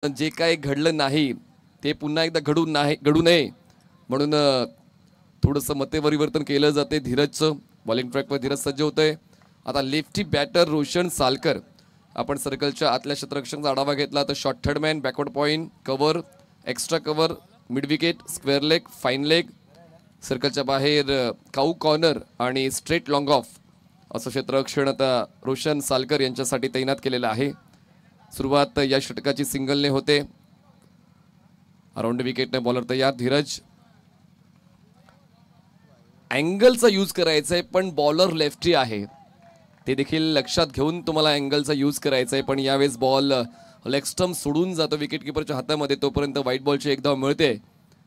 जे काही घडलं नाही ते पुन्हा एकदा घडू नये म्हणून थोडंसं मतपरिवर्तन केलं जाते धीरजचं. बॉलिंग ट्रॅकवर धीरज सज्ज होतोय. आता लेफ्टी बॅटर रोशन सालकर. आपण सर्कलच्या आतल्या क्षेत्ररक्षणाचा आढावा घेतला तर short third man, backward point, cover, extra cover, mid wicket, square leg, fine leg, सर्कलच्या बाहेर काऊ कॉर्नर आणि स्ट्रेट लॉंग ऑफ असं क्षेत्ररक्षण आता रोशन सालकर यांच्यासाठी तैनात केलेलं आहे. सुरुवात या षटकाची सिंगलने होते. अराउंड विकेटने बॉलर तयार. धीरज अँगलचा यूज करायचा आहे पण बॉलर लेफ्टी आहे ते देखील लक्षात घेऊन तुम्हाला अँगलचा यूज करायचा आहे. पण यावेळेस बॉल लेग स्टंप सोडून जातो विकेट किपरच्या हातामध्ये. तोपर्यंत व्हाईट बॉलची एक धाव मिळते.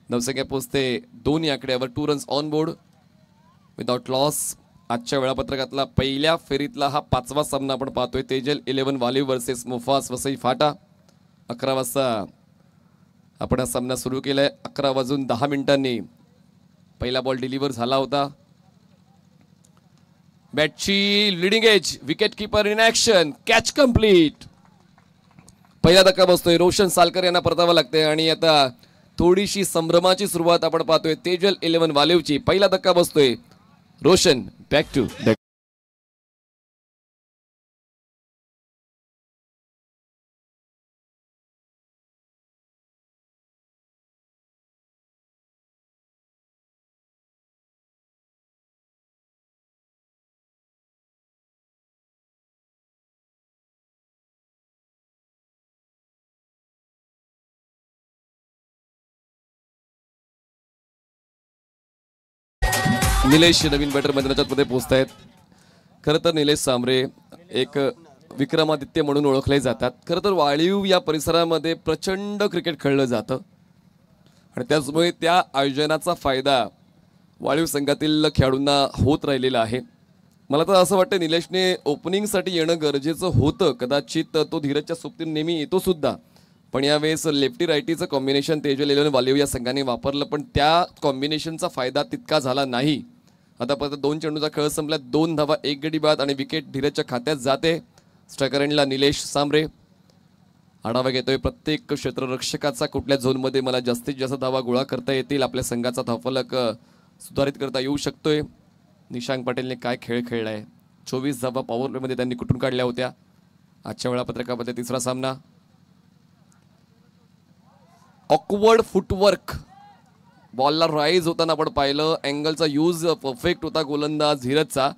धावसंख्या पोहोचते 2 या आकड्यावर. 2 runs on board without loss. आजच्या वेळापत्रकातला पहिल्या फेरीतला हा 5वा सामना आपण पाहतोय. तेजल 11 वालीव वर्सेस मुफास वसई फाटा. 11 वाजता आपण हा सामना सुरू केलाय. 11:10 पहिला बॉल डिलिव्हर झाला होता. बॅटची leading edge, wicket keeper in action, catch complete. पहिला धक्का बसतोय. रोशन सालकर यांना परतावं लागतंय आणि आता थोडीशी संभ्रमाची सुरुवात आपण पाहतोय तेजल 11 वालीवची. पहिला धक्का बसतोय. रोशन बॅक टू निलेश नवीन बॅटर मैदानाच्या पोहोचतायत. खरं तर निलेश सांबरे एक विक्रमादित्य म्हणून ओळखले जातात. खरं तर वाळीव या परिसरामध्ये प्रचंड क्रिकेट खेळलं जातं आणि त्याचमुळे त्या आयोजनाचा फायदा वाळीव संघातील खेळाडूंना होत राहिलेला आहे. मला तर असं वाटतं निलेशने ओपनिंगसाठी येणं गरजेचं होतं. कदाचित तो धीरजच्या सोबतीने नेहमी येतो सुद्धा. पण यावेळेस लेफ्टी रायटीचं कॉम्बिनेशन तेजल 11 वालीव या संघाने वापरलं पण त्या कॉम्बिनेशनचा फायदा तितका झाला नाही. आतापर्यंत 2 चेंडूचा खेळ संपला. 2 धावा, 1 गडी बाद आणि विकेट धीरजच्या खात्यात जाते. स्ट्रायकर एंडला निलेश सांबरे. आढावा घेतोय प्रत्येक क्षेत्ररक्षकाचा कुठल्या झोनमध्ये मला जास्तीत जास्त धावा गोळा करता येतील, आपल्या संघाचा धावफलक सुधारित करता येऊ शकतोय. निशांक पाटीलने काय खेळ खेळलाय. 24 धावा पॉवर प्लेमध्ये त्यांनी कुठून काढल्या होत्या. आजच्या वेळापत्रकामध्ये तिसरा सामना. ऑकवर्ड फुटवर्क, बॉलला राईज होताना आपण पाहिलं. अँगलचा यूज परफेक्ट होता गोलंदाज धीरजचा.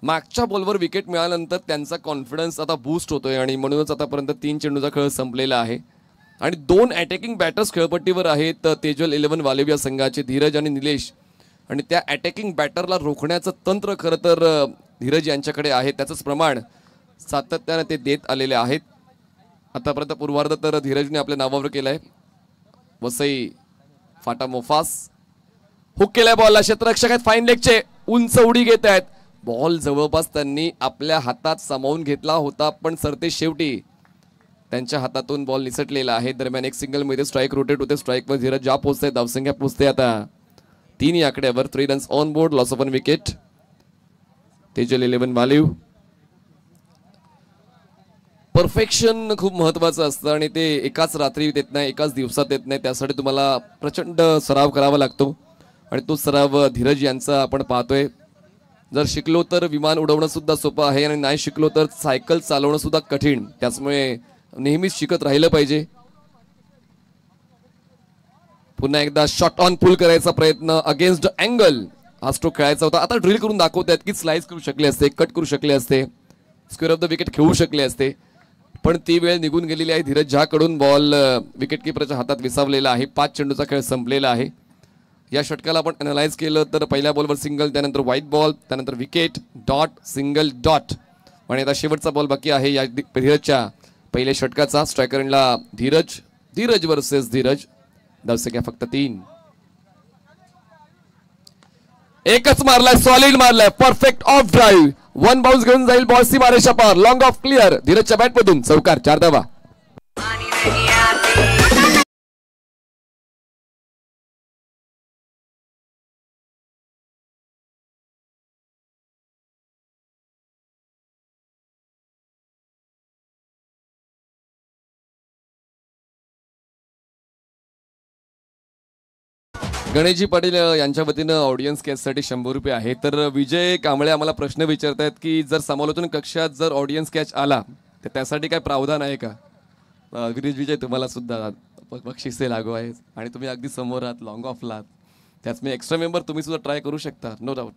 मागच्या बॉलवर विकेट मिळाल्यानंतर त्यांचा कॉन्फिडन्स आता बूस्ट होतोय आणि म्हणूनच आतापर्यंत 3 चेंडूचा खेळ संपलेला आहे आणि 2 अटॅकिंग बॅटर्स खेळपट्टीवर आहेत तेजल 11 वालीव या संघाचे, धीरज आणि निलेश. आणि त्या अटॅकिंग बॅटरला रोखण्याचं तंत्र खरं तर धीरज यांच्याकडे आहे. त्याचंच प्रमाण सातत्याने ते देत आलेले आहेत. आतापर्यंत पूर्वार्ध तर धीरजने आपल्या नावावर केलंय. वसई फाटा मोफास हुक केलाय बॉलला. क्षेत्ररक्षक आहेत फाईन लेगचे, उंच उडी घेत आहेत. बॉल जवळपास त्यांनी आपल्या हातात सामावून घेतला होता पण सरते शेवटी त्यांच्या हातातून बॉल निसटलेला आहे. दरम्यान एक सिंगल मध्ये स्ट्राईक रोटेट होते. स्ट्राईक वर धीरज ज्या पोहोचते. धावसंख्या पोहोचते आता 3 या आकड्यावर. 3 runs on board, loss of 1 wicket. Tejal 11 Valiv. Perfection खूप महत्वाचं असतं आणि ते एकाच रात्री येत नाही, एकाच दिवसात येत नाही. त्यासाठी तुम्हाला प्रचंड सराव करावा लागतो आणि तो सराव धीरज यांचा आपण पाहतोय. जर शिकलो तर विमान उडवणं सुद्धा सोपं आहे आणि नाही शिकलो तर सायकल चालवणं सुद्धा कठीण. त्यामुळे नेहमीच शिकत राहिलं पाहिजे. पुन्हा एकदा शॉट ऑन पुल करायचा प्रयत्न अगेन्स्ट अँगल. हा स्ट्रोक खेळायचा होता. आता ड्रिल करून दाखवतात की स्लाइस करू शकले असते, कट करू शकले असते, स्क्वेअर ऑफ द विकेट खेळू शकले असते पण ती वेळ निघून गेलेली आहे. धीरज ज्याकडून बॉल विकेट किपरच्या हातात विसावलेला आहे. 5 चेंडूचा खेळ संपलेला आहे. या षटकाला आपण अनालाइज केलं तर पहिल्या बॉलवर सिंगल, त्यानंतर व्हाईट बॉल, त्यानंतर विकेट, डॉट, सिंगल, डॉट आणि आता शेवटचा बॉल बाकी आहे या धीरजच्या पहिल्या षटकाचा. स्ट्रायकर एंडला धीरज. धीरज वर्सेस धीरज. धावसंख्या फक्त 3. एकच मारलाय, सॉलिड मारलाय, परफेक्ट ऑफ ड्राईव्ह. 1 बाउन्स घेऊन जाईल बॉल सीमा रेषा पार. Long off clear. धीरजच्या बॅटमधून चौकार. 4 धावा. गणेशजी पाटील यांच्या वतीनं ऑडियन्स कॅचसाठी 100 रुपये आहे. तर विजय कांबळे आम्हाला प्रश्न विचारतायत की जर समालोचन कक्षात जर ऑडियन्स कॅच आला तर त्यासाठी काय प्रावधान आहे का? विजय तुम्हाला सुद्धा बक्षिसे लागू आहे आणि तुम्ही अगदी समोर आहात, लॉंग ऑफला आहात. त्याच मी एक्स्ट्रा मेंबर तुम्ही सुद्धा ट्राय करू शकता, नो डाऊट.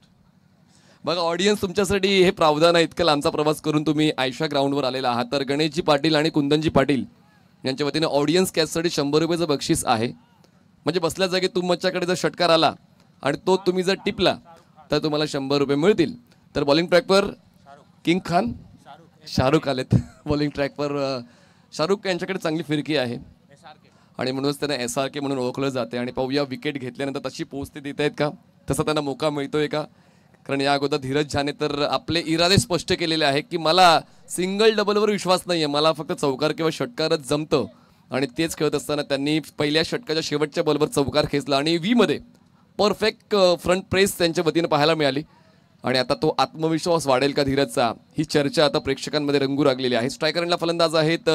बघा ऑडियन्स तुमच्यासाठी हे प्रावधान आहे. इतकं लांबचा प्रवास करून तुम्ही आयशा ग्राउंडवर आलेला आहात. तर गणेशजी पाटील आणि कुंदनजी पाटील यांच्या वतीनं ऑडियन्स कॅचसाठी 100 रुपयाचं बक्षीस आहे. म्हणजे बसल्या जागी तुमच्याकडे जर षटकार आला आणि तो तुम्ही जर टिपला तर तुम्हाला 100 रुपये मिळतील. तर बॉलिंग ट्रॅकवर किंग खान शाहरुख आलेत. बॉलिंग ट्रॅकवर शाहरुख यांच्याकडे चांगली फिरकी आहे आणि म्हणूनच त्यांना SRK म्हणून ओळखलं जाते. आणि पाहूया विकेट घेतल्यानंतर तशी पोच ते देत आहेत का, तसा त्यांना मोका मिळतोय का? कारण या अगोदर धीरज झाने तर आपले इरादे स्पष्ट केलेले आहे की मला सिंगल डबलवर विश्वास नाही आहे, मला फक्त चौकार किंवा षटकारच जमतं. आणि तेच खेळत असताना त्यांनी पहिल्या षटकाच्या शेवटच्या बॉलवर चौकार खेचला आणि मध्ये परफेक्ट फ्रंट प्रेस त्यांच्या वतीनं पाहायला मिळाली. आणि आता तो आत्मविश्वास वाढेल का धीरजचा, ही चर्चा आता प्रेक्षकांमध्ये रंगू लागलेली आहे. स्ट्रायकरला फलंदाज आहेत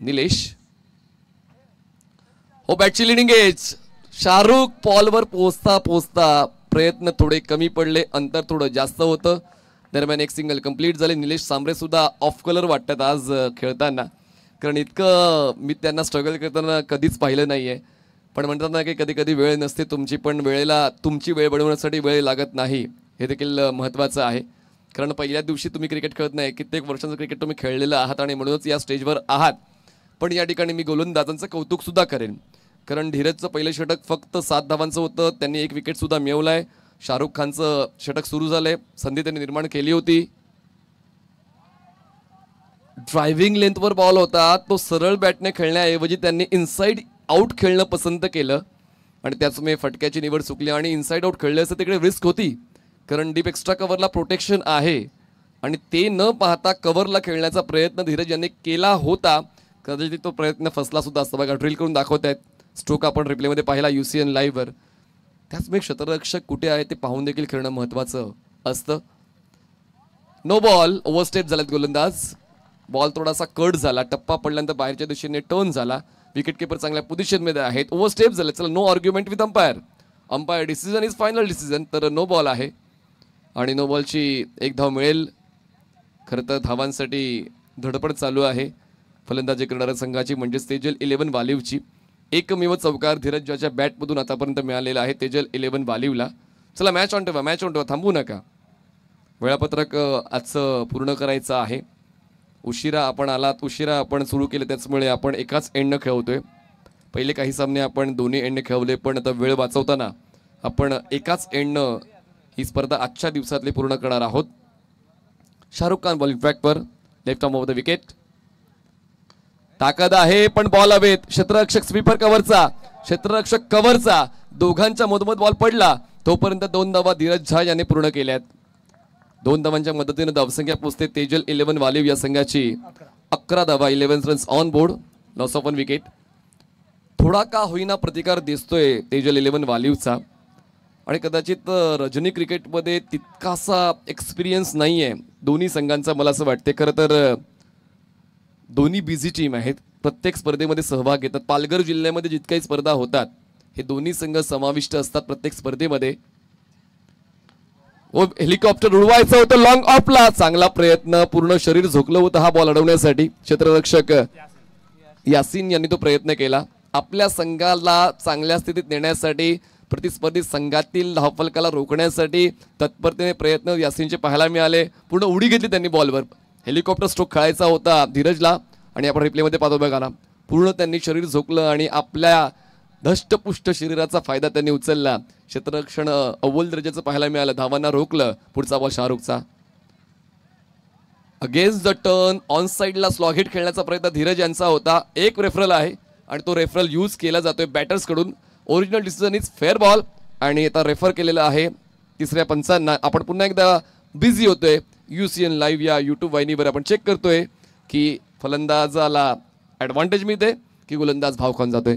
निलेश. हो बॅटची लिडिंग एज. शाहरुख बॉलवर पोहोचता प्रयत्न थोडे कमी पडले, अंतर थोडं जास्त होतं. दरम्यान एक सिंगल कंप्लीट झाले. निलेश सांबरे सुद्धा ऑफ कलर वाटतात आज खेळताना, कारण इतकं मी त्यांना स्ट्रगल करताना कधीच पाहिलं नाही आहे. पण म्हणतात ना की कधी कधी वेळ नसते तुमची, पण वेळेला तुमची वेळ बनवण्यासाठी वेळ लागत नाही, हे देखील महत्त्वाचं आहे. कारण पहिल्या दिवशी तुम्ही क्रिकेट खेळत नाही, कित्येक वर्षांचं क्रिकेट तुम्ही खेळलेलं आहात आणि म्हणूनच या स्टेजवर आहात. पण या ठिकाणी मी गोलंदाजांचं कौतुकसुद्धा करेन, कारण धीरजचं पहिलं षटक फक्त 7 धावांचं होतं, त्यांनी एक विकेटसुद्धा मिळवला आहे. शाहरुख खानचं षटक सुरू झालंय, संधी त्यांनी निर्माण केली होती. ड्रायव्हिंग लेंथवर बॉल होता, तो सरळ बॅटने खेळण्याऐवजी त्यांनी इनसाइड आउट खेळणं पसंत केलं आणि त्याचमुळे फटक्याची निवड चुकली. आणि इनसाइड आउट खेळले असं तिकडे रिस्क होती, कारण डीप एक्स्ट्रा कव्हरला प्रोटेक्शन आहे आणि ते न पाहता कव्हरला खेळण्याचा प्रयत्न धीरज यांनी केला होता. कदाचित तो प्रयत्न फसला सुद्धा असता. बघा ड्रिल करून दाखवत आहेत, स्ट्रोक आपण रिप्लेमध्ये पाहिला UCN लाईव्हवर. त्याचमुळे क्षेत्ररक्षक कुठे आहे ते पाहून देखील खेळणं महत्त्वाचं असतं. नो बॉल, ओव्हरस्टेप झालेत गोलंदाज. बॉल थोडासा कट झाला, टप्पा पडल्यानंतर बाहेरच्या दिशेने टर्न झाला. विकेट किपर चांगल्या पोझिशनमध्ये आहेत. ओव्हरस्टेप झाले. चला no argument with umpire decision is final decision. तर नो बॉल आहे आणि नो बॉलची एक धाव मिळेल. खरं तर धावांसाठी धडपड चालू आहे फलंदाजी करणाऱ्या संघाची, म्हणजेच तेजल 11 वालिवची. एकमेव चौकार धीरजच्या बॅटमधून आतापर्यंत मिळालेला आहे तेजल 11 वालिवला. चला मॅच ऑन ठेवा, थांबू नका. वेळापत्रक आजचं पूर्ण करायचं आहे. उशिरा आपण आलात, उशिरा आपण सुरू केलं, त्याचमुळे आपण एकाच एंडनं खेळवतोय. पहिले काही सामने आपण दोन्ही एंडने खेळवले, पण आता वेळ वाचवताना आपण एकाच एंडनं ही स्पर्धा आजच्या दिवसातली पूर्ण करणार आहोत. शाहरुख खान बॉलिंग ट्रॅकवर, left arm of the wicket. ताकद आहे पण बॉल हवेत. क्षेत्ररक्षक स्वीपर कव्हरचा दोघांच्या मधोमध बॉल पडला, तोपर्यंत 2 धावा धीरज झा यांनी पूर्ण केल्यात. 2 धावांच्या मदतीने धावसंख्या पोहोचते तेजल 11 वालिव या संघाची 11 धावा, 11 runs on board, loss of 1 wicket. थोडा का होईना प्रतिकार दिसतोय तेजल 11 वालिवचा आणि कदाचित रजनी क्रिकेटमध्ये तितकासा एक्सपिरियन्स नाही आहे दोन्ही संघांचा, मला असं वाटते. खरं तर दोन्ही बिझी टीम आहेत, प्रत्येक स्पर्धेमध्ये सहभाग घेतात. पालघर जिल्ह्यामध्ये जितक्याही स्पर्धा होतात हे दोन्ही संघ समाविष्ट असतात प्रत्येक स्पर्धेमध्ये. हेलिकॉप्टर उडवायचं होतं लॉंग ऑफला, चांगला प्रयत्न, पूर्ण शरीर झोकलं होतं हा बॉल अडवण्यासाठी. क्षेत्ररक्षक यासिन यांनी तो प्रयत्न केला. आपल्या संघाला चांगल्या स्थितीत नेण्यासाठी, प्रतिस्पर्धी संघातील धावफलकाला रोखण्यासाठी तत्परतेने प्रयत्न यासिनचे पाहायला मिळाले. पूर्ण उडी घेतली त्यांनी बॉलवर. हेलिकॉप्टर स्ट्रोक खेळायचा होता धीरजला आणि आपण रिप्लेमध्ये पाहतो बघा, पूर्ण त्यांनी शरीर झोकलं आणि आपल्या धष्टपुष्ट शरीराचा फायदा त्यांनी उचलला. क्षेत्ररक्षण अव्वल दर्जाचं पाहायला मिळालं, धावांना रोखलं. पुढचा बॉल शाहरुखचा. अगेन्स्ट द टर्न ऑन साइडला स्लॉग हिट खेळण्याचा प्रयत्न धीरज यांचा होता. एक रेफरल आहे आणि तो रेफरल यूज केला जातोय बॅटर्स कडून. Original decision is fair ball आणि आता रेफर केलेला आहे तिसऱ्या पंचांना. आपण पुन्हा एकदा बिझी होतोय UCN लाईव्ह या YouTube वाहिनीवर. आपण चेक करतोय की फलंदाजाला ॲडव्हान्टेज मिळते की गोलंदाज भाव खाऊन जातोय.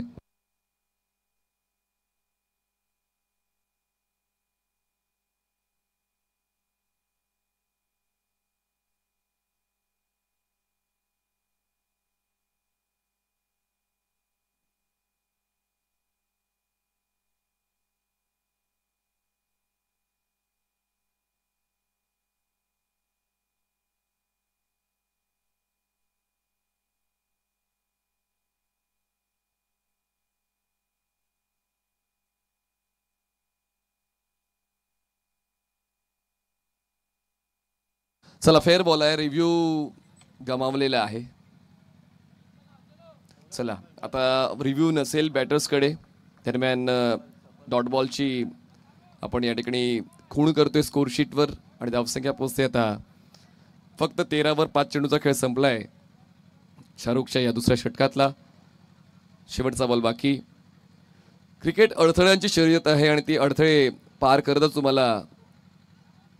चला फेअर बॉल आहे, रिव्ह्यू गमावलेला आहे. चला आता रिव्ह्यू नसेल बॅटर्सकडे. दरम्यान डॉट बॉलची आपण या ठिकाणी खूण करतोय स्कोरशीटवर आणि धावसंख्या पोहोचते आता फक्त 13 वर 5 चेंडूचा खेळ संपलाय. शाहरुखच्या या दुसऱ्या षटकातला शेवटचा बॉल बाकी. क्रिकेट अडथळ्यांची शर्यत आहे आणि ती अडथळे पार करतच तुम्हाला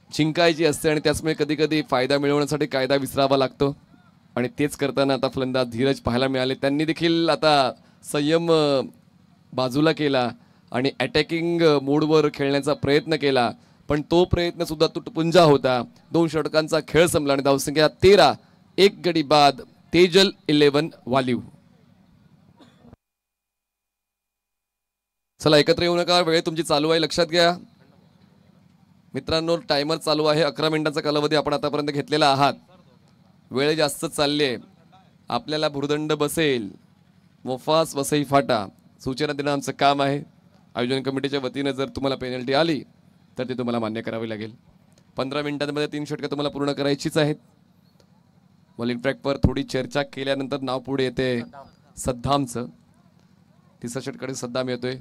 जिंकायची असते आणि त्याचमुळे कधी कधी फायदा मिळवण्यासाठी कायदा विसरावा लागतो आणि तेच करताना आता फलंदाज धीरज पाहायला मिळाले. त्यांनी देखील आता संयम बाजूला केला आणि अटॅकिंग मोडवर खेळण्याचा प्रयत्न केला, पण तो प्रयत्न सुद्धा तुटपुंजा होता. 2 षटकांचा खेळ संपला आणि धावसंख्या 13. 1 गडी बाद तेजल 11 वालीव. चला एकत्र येऊ नका, वेळ तुमची चालू आहे, लक्षात घ्या मित्रांनो. टायमर चालू आहे. 11 मिनिटांचा कालावधी आपण आतापर्यंत घेतलेला आहात. वेळ जास्त चालली आहे, आपल्याला भुर्दंड बसेल. मोफास वसई फाटा सूचना देणं आमचं काम आहे. आयोजन कमिटीच्या वतीनं जर तुम्हाला पेनल्टी आली तर ती तुम्हाला मान्य करावी लागेल. 15 मिनिटांमध्ये 3 षटकं तुम्हाला पूर्ण करायचीच आहेत. बॉलिंग ट्रॅकवर थोडी चर्चा केल्यानंतर नाव पुढे येते सद्दामचं. तिसऱ्या षटकाकडे सद्दाम येतोय.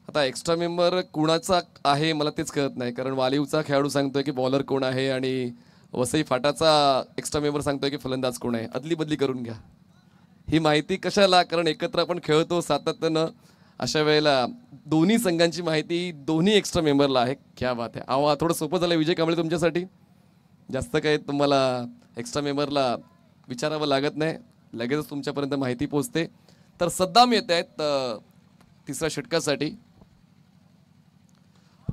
आता एक्स्ट्रा मेंबर कुणाचा आहे मला तेच कळत नाही, कारण वालीवचा खेळाडू सांगतोय की बॉलर कोण आहे आणि वसई फाटाचा एक्स्ट्रा मेंबर सांगतोय की फलंदाज कोण आहे. अदली बदली करून घ्या. ही माहिती कशाला, कारण एकत्र आपण खेळतो सातत्यानं. अशा वेळेला दोन्ही संघांची माहिती दोन्ही एक्स्ट्रा मेंबरला आहे. क्या बात आहे. आवा थोडं सोपं झालं विजय कांबळे तुमच्यासाठी. जास्त काही तुम्हाला एक्स्ट्रा मेंबरला विचारावं लागत नाही, लगेचच तुमच्यापर्यंत माहिती पोहोचते. तर सद्दाम येत आहेत तिसऱ्या षटकासाठी.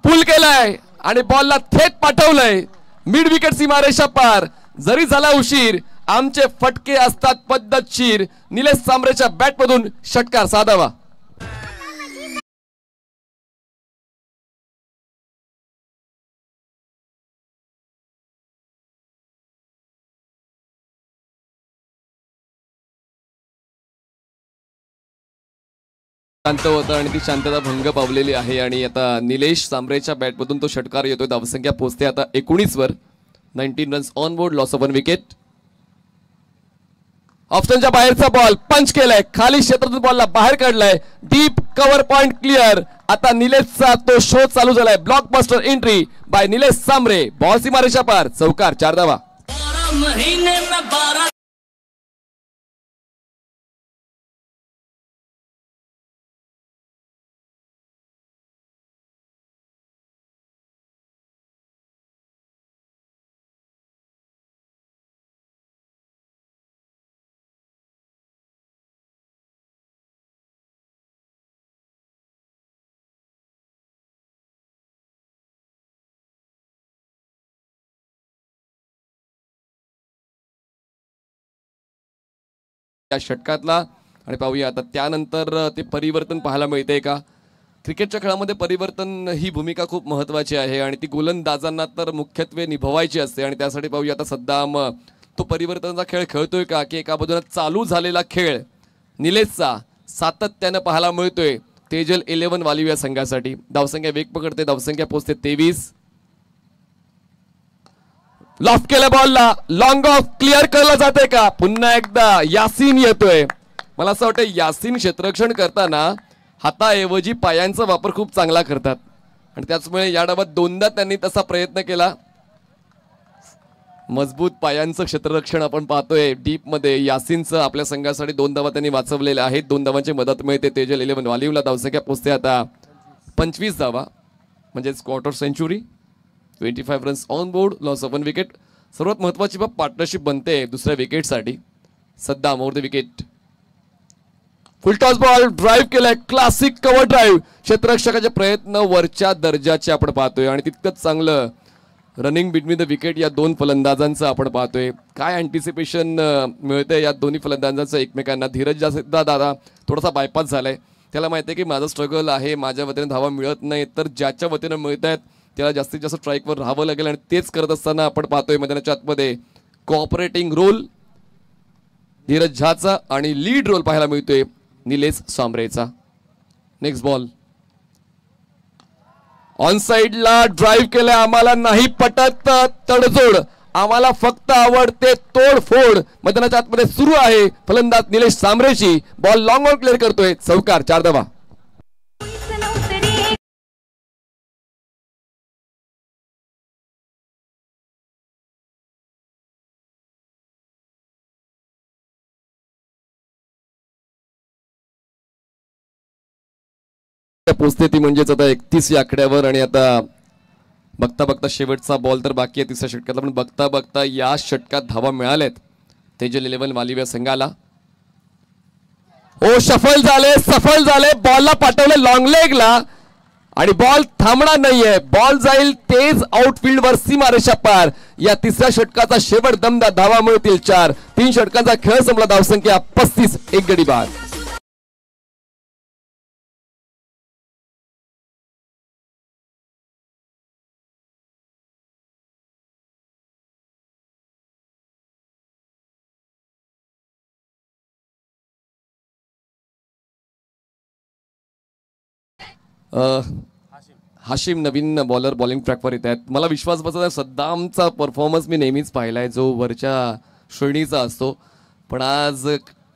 पुल केलाय आणि बॉलला थेट पाठवलंय मिड विकेट सीमारेषा पार. जरी झाला उशीर आमचे फटके असतात पद्धतशीर. निलेश सांबरेच्या बॅटमधून षटकार साधावा. शांत होता आणि ती शांतता भंग पावलेली आहे आणि आता निलेश सांबरेच्या बॅटमधून तो षटकार येतोय. धावसंख्या पोहोचते आता 19 वर. 19 runs on board, loss of 1 wicket. ऑप्शनच्या बाहेरचा बॉल पंच केलाय, खाली क्षेत्रातून बॉलला बाहेर काढलाय. Deep cover point clear. आता निलेशचा तो शो चालू झालाय. Blockbuster entry by Nilesh Sambare. Ball सीमारेषा पार, चौकार, 4 धावा. या षटकातला आणि पाहूया आता त्यानंतर ते परिवर्तन पाहायला मिळते का. क्रिकेटच्या खेळामध्ये परिवर्तन ही भूमिका खूप महत्त्वाची आहे आणि ती गोलंदाजांना तर मुख्यत्वे निभवायची असते. आणि त्यासाठी पाहूया आता सद्दाम तो परिवर्तनाचा खेळ खेळतोय का, की एका बाजूला चालू झालेला खेळ निलेशचा सातत्यानं पाहायला मिळतोय तेजल 11 वालीव या संघासाठी. धावसंख्या वेग पकडते, धावसंख्या पोहोचते 23. लॉफ्ट केल्या बॉलला लॉंग ऑफ क्लिअर केलं जाते का. पुन्हा एकदा यासीन येतोय. मला असं वाटतं यासीन क्षेत्ररक्षण करताना हाताऐवजी पायांचा वापर खूप चांगला करतात आणि त्याचमुळे या डावात 2दा त्यांनी तसा प्रयत्न केला. मजबूत पायांचं क्षेत्ररक्षण आपण पाहतोय डीप मध्ये. यासीनचं आपल्या संघासाठी 2 धावा त्यांनी वाचवलेल्या आहेत. 2 धावांची मदत मिळते तेजल 11 वालीवला. धावसंख्या पोहोचते आता 25 धावा, म्हणजेच quarter century. 25 runs on board, loss of 1 wicket. सर्वात महत्वाची बाब पार्टनरशिप बनते दुसऱ्या विकेटसाठी. Saddam over the wicket. Full toss ball drive केलाय, क्लासिक कव्हर ड्राईव्ह. क्षेत्ररक्षकाचे प्रयत्न वरच्या दर्जाचे आपण पाहतोय आणि तितकंच चांगलं रनिंग बिटवीन द विकेट या 2 फलंदाजांचं आपण पाहतोय. काय अँटिसिपेशन मिळतंय या दोन्ही फलंदाजांचं एकमेकांना. धीरज दादा थोडासा बायपास झालाय. त्याला माहिती आहे की माझं स्ट्रगल आहे, माझ्या वतीने धावा मिळत नाही, तर ज्याच्या वतीने मिळत आहेत त्याला जास्तीत जास्त स्ट्राईकवर राहावं लागेल. आणि तेच करत असताना आपण पाहतोय मैदानाच्या आतमध्ये कोऑपरेटिंग रोल धीरज झाचा आणि लीड रोल पाहायला मिळतोय निलेश सांबरेचा. नेक्स्ट बॉल ऑन साइडला ड्राईव्ह केलाय, आम्हाला नाही पटत तडजोड आम्हाला फक्त आवडते तोडफोड. मैदानाच्या आतमध्ये सुरू आहे. फलंदाज निलेश सांबरेची बॉल लॉंग ऑन क्लिअर करतोय. चौकार, 4 धावा. पोचते ती म्हणजेच आता 31 या आकड्यावर. आणि आता बघता बघता शेवटचा बॉल तर बाकी आहे तिसऱ्या षटकातला, पण बघता बघता या षटकात धावा मिळाल्यात तेजल 11 वालिव्या संघाला. ओ सफल झाले. बॉलला पाठवले लॉंग लेगला आणि बॉल थांबणार नाहीये. बॉल जाईल तेज आउटफील्ड वर सीमारेषा पार. या तिसऱ्या षटकाचा शेवट दमदार. धावा मिळतील 4. 3 षटकांचा खेळ संपला. धावसंख्या 35. एक गडी बाद. हाशिम नवीन बॉलर बॉलिंग ट्रॅकवर येत आहेत. मला विश्वास बसत आहे, सद्दामचा परफॉर्मन्स मी नेहमीच पाहिलाय जो वरच्या श्रेणीचा असतो, पण आज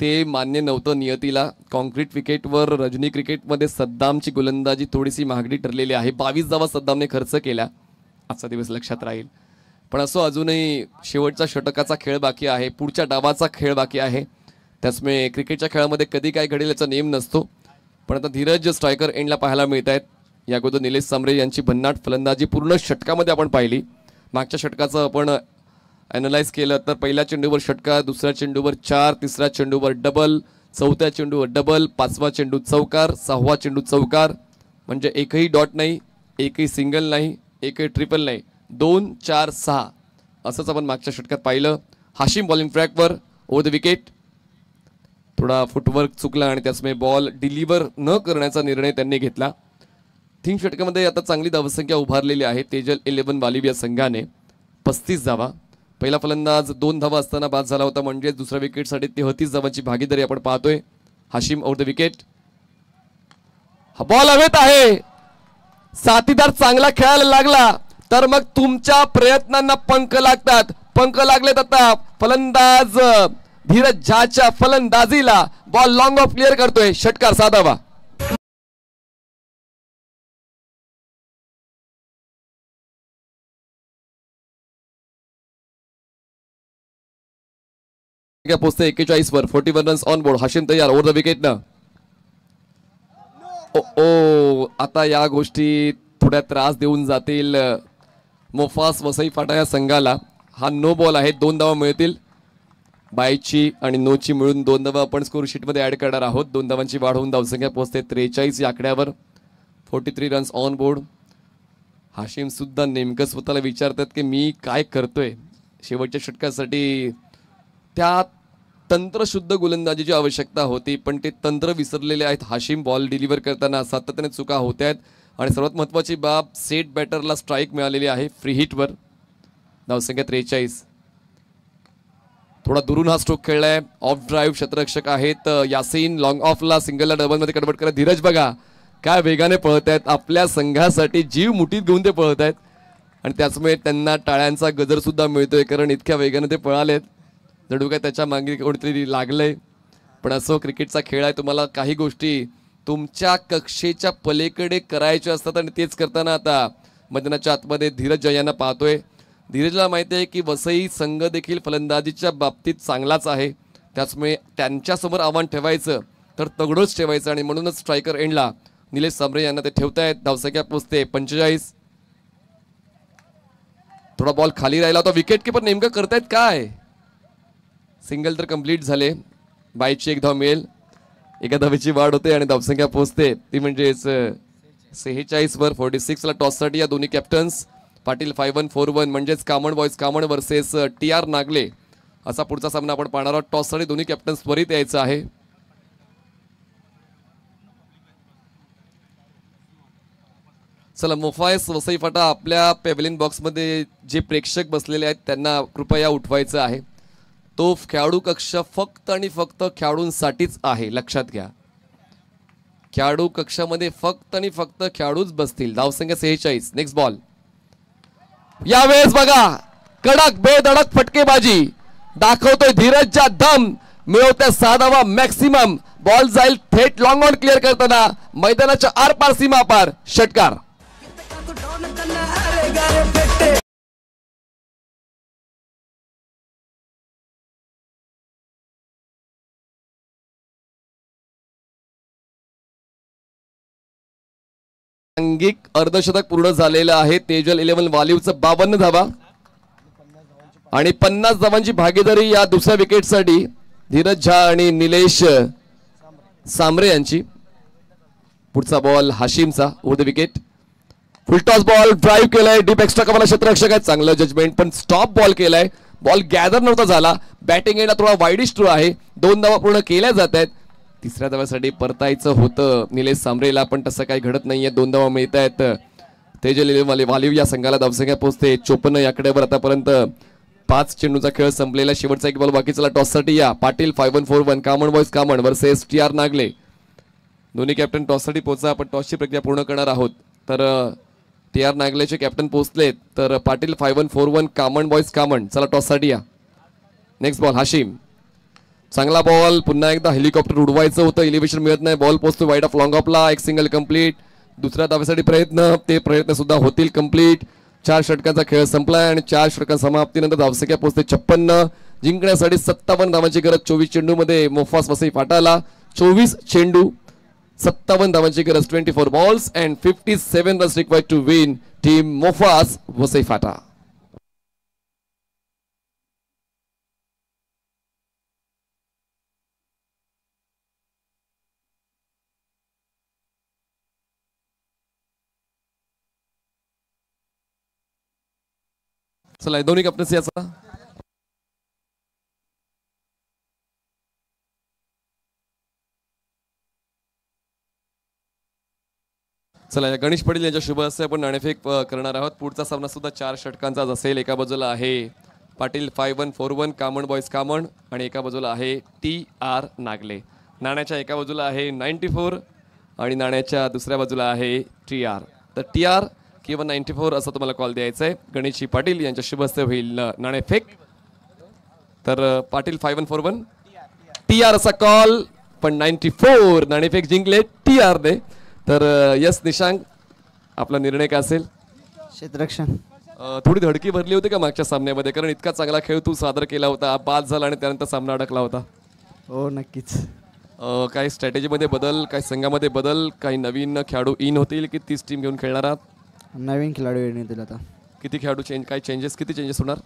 ते मान्य नव्हतं नियतीला. कॉन्क्रीट विकेटवर रजनी क्रिकेटमध्ये सद्दामची गोलंदाजी थोडीशी महागडी ठरलेली आहे. 22 धावा सद्दामने खर्च केल्या. आजचा दिवस लक्षात राहील. पण असो, अजूनही शेवटचा षटकाचा खेळ बाकी आहे, पुढच्या डावाचा खेळ बाकी आहे. त्याचमुळे क्रिकेटच्या खेळामध्ये कधी काय घडेल याचा नेम नसतो. पण आता धीरज स्ट्रायकर एंडला पाहायला मिळत आहेत. या अगोदर निलेश सांबरे यांची भन्नाट फलंदाजी पूर्ण षटकामध्ये आपण पाहिली. मागच्या षटकाचं आपण ॲनलाइज केलं तर पहिल्या चेंडूवर षटकार, दुसऱ्या चेंडूवर 4, तिसऱ्या चेंडूवर डबल, चौथ्या चेंडूवर डबल, 5वा चेंडू चौकार, 6वा चेंडू चौकार. म्हणजे एकही डॉट नाही, एकही सिंगल नाही, एकही ट्रिपल नाही, 2, 4, 6 असंच आपण मागच्या षटकात पाहिलं. हाशिम बॉलिंग ट्रॅकवर ओव्हर द विकेट. थोडा फुटवर्क चुकला आणि त्याचमुळे बॉल डिलिव्हर न करण्याचा निर्णय त्यांनी घेतला. 3 षटकामध्ये आता चांगली धावसंख्या उभारलेली आहे तेजल 11 वालिव्या संघाने. 35 धावा. पहिला फलंदाज 2 धावा असताना बाद झाला होता, म्हणजे दुसऱ्या विकेटसाठी 33 धावांची भागीदारी आपण पाहतोय. Hashim over the wicket. हा बॉल हवेत आहे. साथीदार चांगला खेळायला लागला तर मग तुमच्या प्रयत्नांना पंख लागतात. पंख लागलेत आता फलंदाज धीरज झाच्या फलंदाजीला. बॉल लॉंग ऑफ क्लिअर करतोय. षटकार, 7 धावा. पोचते 41 वर. 41 रन्स ऑन बोर्ड. हाशिम तयार ओव्हर द विकेट न. ओ आता या गोष्टी थोड्या त्रास देऊन जातील मोफास वसई फाटा या संघाला. हा नो बॉल आहे. 2 धावा मिळतील. बायची आणि नोची मिळून 2 धावा आपण स्कोर शीटमध्ये ऍड करणार आहोत. 2 धावांची वाढ होऊन धावसंख्या पोहोचते 43 या आकड्यावर. 43 रन्स ऑन बोर्ड. हाशिम सुद्धा नेमकं स्वतःला विचारतात की मी काय करतोय. शेवटच्या षटकासाठी त्या तंत्रशुद्ध गोलंदाजीची आवश्यकता होती, पण ते तंत्र विसरलेले आहेत. हाशिम बॉल डिलिव्हर करताना सातत्याने चुका होत आहेत. आणि सर्वात महत्त्वाची बाब, सेट बॅटरला स्ट्राईक मिळालेली आहे फ्री हिटवर. धावसंख्या 43. थोडा दुरून हा स्ट्रोक खेळलाय. ऑफ ड्राईव्ह क्षेत्ररक्षक आहेत यासीन. लॉंग ऑफला सिंगलला डबलमध्ये कन्वर्ट करत धीरज बघा काय वेगाने पळत आहेत. आपल्या संघासाठी जीव मुठीत घेऊन ते पळत आहेत आणि त्याचमुळे त्यांना टाळ्यांचा गजर सुद्धा मिळतोय, कारण इतक्या वेगाने ते पळालेत. जणू काय त्याच्या मागे कोणतरी लागलंय. पण असो, क्रिकेटचा खेळ आहे. तुम्हाला काही गोष्टी तुमच्या कक्षेच्या पलीकडे करायच्या असतात आणि तेच करताना आता मैदानाच्या आतमध्ये धीरज यांना पाहतोय. धीरजला माहिती आहे की वसई संघ देखील फलंदाजीच्या बाबतीत चांगलाच आहे. त्याचमुळे त्यांच्यासमोर आव्हान ठेवायचं तर तगडोच ठेवायचं आणि म्हणूनच स्ट्रायकर एंडला निलेश सांबरे यांना ते ठेवतायत. धावसंख्या पोचते 45. थोडा बॉल खाली राहिला होता. विकेट किपर नेमकं करतायत काय. सिंगल तर कंप्लीट झाले. बायची 1 धाव मिळेल. 1 धावेची वाढ होते आणि धावसंख्या पोचते ती म्हणजेच 46 वर. 46 ला टॉससाठी या दोन्ही कॅप्टन्स पाटील 5141 म्हणजेच कामण बॉयज कामण वर्सेस TR नागले असा पुढचा सामना आपण पाहणार आहोत. टॉससाठी दोन्ही कॅप्टन्स त्वरित यायचं आहे. चला, मोफायस वसई फाटा आपल्या पेव्हलियन बॉक्समध्ये जे प्रेक्षक बसलेले आहेत त्यांना कृपया उठवायचं आहे. तो खेळाडू कक्ष फक्त आणि फक्त खेळाडूंसाठीच आहे, लक्षात घ्या. खेळाडू कक्षामध्ये फक्त आणि फक्त खेळाडूच बसतील. धावसंख्या 46. Next ball. यावेळेस बघा कडक बेधडक फटकेबाजी दाखवतोय धीरजचा दम, मिळवतोय 6 धावा मॅक्सिमम. बॉल जाईल थेट लॉंग ऑन क्लिअर करताना मैदानाच्या आरपार सीमा पार षटकार. सांघिक अर्धशतक पूर्ण झालेलं आहे. तेजल 11 वालिवचं 52 धावा आणि 50 धावांची भागीदारी या दुसऱ्या विकेटसाठी धीरज झा आणि निलेश सांबरे यांची. पुढचा बॉल हाशिमचा over the wicket. Full toss ball drive केलाय, डीप एक्स्ट्रा कमाला क्षेत्ररक्षक आहे, चांगलं जजमेंट, पण स्टॉप बॉल केलाय. बॉल गॅदर नव्हता झाला. बॅटिंग एंडला थोडा वाईडिश थ्रो आहे. 2 धावा पूर्ण केल्या जात आहेत. तिसऱ्या धाव्यासाठी परतायचं होतं निलेश सांबरेला, पण तसं काही घडत नाहीये. 2 धावा मिळत आहेत. तेजल वालिव या संघाला धावसंख्या पोहोचते 54 या आकड्यावर. आतापर्यंत 5 चेंडूचा खेळ संपलेला. शेवटचा एक बॉल बाकी. चला टॉससाठी या. पाटील 5-1-4-1 कामण बॉयज कामण वर्सेस TR नागले. दोन्ही कॅप्टन टॉससाठी पोहोचा. आपण टॉसची प्रक्रिया पूर्ण करणार आहोत. तर TR नागलेचे कॅप्टन पोहोचलेत. तर पाटील 5-1-4-1 कामण बॉयज कामण. चला टॉससाठी या. Next ball Hashim. चांगला बॉल. पुन्हा एकदा हेलिकॉप्टर उडवायचं होतं, इलिव्हेशन मिळत नाही. बॉल पोहोचतो वाईड ऑफ लॉंग ऑफला. एक सिंगल कंप्लीट. दुसऱ्या धावेसाठी प्रयत्न, ते प्रयत्न सुद्धा होतील कंप्लीट. 4 षटकांचा खेळ संपलाय आणि 4 षटकां समाप्तीनंतर धावसंख्या पोहोचते 56. जिंकण्यासाठी 57 धावांची गरज. 24 चेंडूमध्ये मोफास वसई फाटाला. 24 चेंडू 57 धावांची गरज. 24 balls and 57 runs required to win team Mofas Vasai Phata. चला दोन्ही कॅप्टन्स याचा. चला या गणेश पाटील यांच्या शुभ हस्ते आपण नाणेफेक करणार आहोत. पुढचा सामना सुद्धा 4 षटकांचाच असेल. एका बाजूला आहे पाटील 5-1-4-1 कामण बॉयज कामण आणि एका बाजूला आहे TR नागले. नाण्याच्या एका बाजूला आहे 94 आणि नाण्याच्या दुसऱ्या बाजूला आहे TR. तर TR किंवा 94 असं तुम्हाला कॉल द्यायचा आहे. गणेशजी पाटील यांच्या शुभ हस्ते होईल नाणेफेक. तर पाटील 5-1-4-1 TR असा कॉल, पण 94 नाणेफेक जिंकले TR ने. तर यस निशांक, आपला निर्णय काय असेल? क्षेत्ररक्षण. थोडी धडकी भरली होती का मागच्या सामन्यामध्ये? कारण इतका चांगला खेळ तू सादर केला होता, बाद झाला आणि त्यानंतर सामना अडकला होता. हो नक्कीच. काही स्ट्रॅटेजीमध्ये बदल, काही संघामध्ये बदल, काही नवीन खेळाडू इन होतील की तीच टीम घेऊन खेळणार आहात? नवीन खेळाडू येतील आता. किती खेळाडू काय चेंजेस, किती चेंजेस होणार?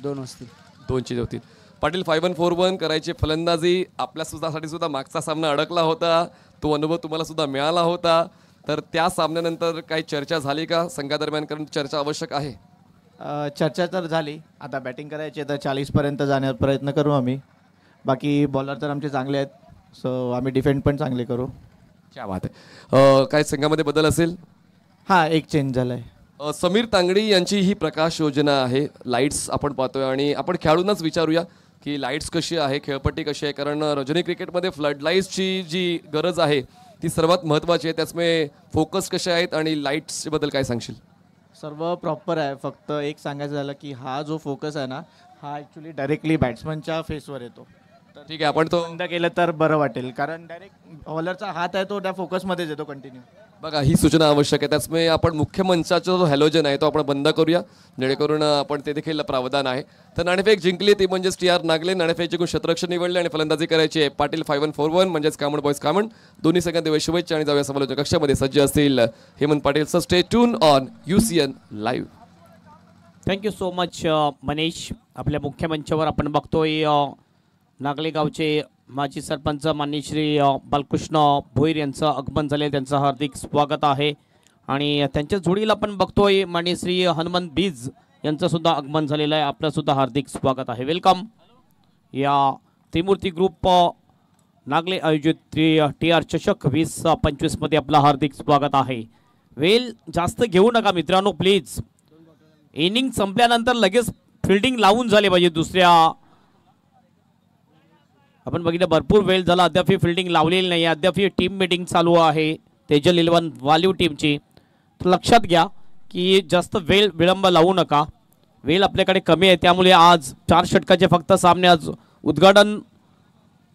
2 असतील. 2 चेंज होतील. पाटील 5-1-4-1 करायची फलंदाजी. आपल्या सुद्धासाठी सुद्धा मागचा सामना अडकला होता, तो अनुभव तुम्हाला सुद्धा मिळाला होता. तर त्या सामन्यानंतर काही चर्चा झाली का संघादरम्यान? कारण चर्चा आवश्यक आहे. चर्चा तर झाली. आता बॅटिंग करायची तर 40पर्यंत जाण्याचा प्रयत्न करू आम्ही. बाकी बॉलर तर आमचे चांगले आहेत, सो आम्ही डिफेंड पण चांगले करू. क्या बात आहे. काय संघामध्ये बदल असेल? हां, एक चेंज झाला आहे. समीर तांगडी यांची ही प्रकाश योजना आहे. लाईट्स आपण पाहतोय आणि आपण खेळाडूंनाच विचारूया की लाईट्स कशी आहे, खेळपट्टी कशी आहे. कारण रजनी क्रिकेटमध्ये फ्लड लाईट्सची जी गरज आहे ती सर्वात महत्त्वाची आहे. त्याचमुळे फोकस कसे आहेत आणि लाईट्सबद्दल काय सांगशील? सर्व प्रॉपर आहे. फक्त एक सांगायचं झालं की हा जो फोकस आहे ना, हा ॲक्च्युली डायरेक्टली बॅट्समनच्या फेसवर येतो. तर ठीक आहे, आपण तो बंद केलं तर बरं वाटेल, कारण डायरेक्ट बॉलरचा हात आहे तो त्या फोकसमध्येच येतो कंटिन्यू. बघा, ही सूचना आवश्यक आहे. त्याचमुळे आपण मुख्य मंचाचा जो हॅलोजन आहे तो आपण बंद करूया, जेणेकरून आपण ते देखील प्रावधान आहे. तर नाणेफेक जिंकली ती म्हणजेच TR नागले. नाणेफेक जिंकून क्षेत्ररक्षण निवडले आणि फलंदाजी करायची आहे. पाटील 5-1-4-1 म्हणजेच कामण बॉयज कामण. दोन्ही संघांना शुभेच्छा आणि जाऊया समालोचक कक्षामध्ये. सज्ज असतील Hemant Patil. Sir stay tune on UCN live. Thank you so much Manish. आपल्या मुख्य मंचावर आपण बघतोय नागले गावचे माजी सरपंच माननीय श्री बालकृष्ण भोईर यांचं आगमन झाले. त्यांचं हार्दिक स्वागत आहे. आणि त्यांच्या जोडीला आपण बघतोय माननीय श्री हनुमंत बीज यांचं सुद्धा आगमन झालेलं आहे. आपलं सुद्धा हार्दिक स्वागत आहे. वेलकम. या त्रिमूर्ती ग्रुप नागले आयोजित TR चषक 2025 मध्ये आपलं हार्दिक स्वागत आहे. वेल जास्त घेऊ नका मित्रांनो प्लीज. इनिंग संपल्यानंतर लगेच फिल्डिंग लावून झाले पाहिजे. दुसऱ्या आपण बघितलं भरपूर वेळ झाला, अद्याप फिल्डिंग लावलेली नाही. अद्याप टीम मीटिंग चालू आहे तेजल 11 वालिव टीमची. तर लक्षात घ्या की जास्त वेळ विळंब लावू नका. वेळ आपल्याकडे कमी आहे, त्यामुळे आज 4 षटकाचे फक्त सामने आज उद्घाटन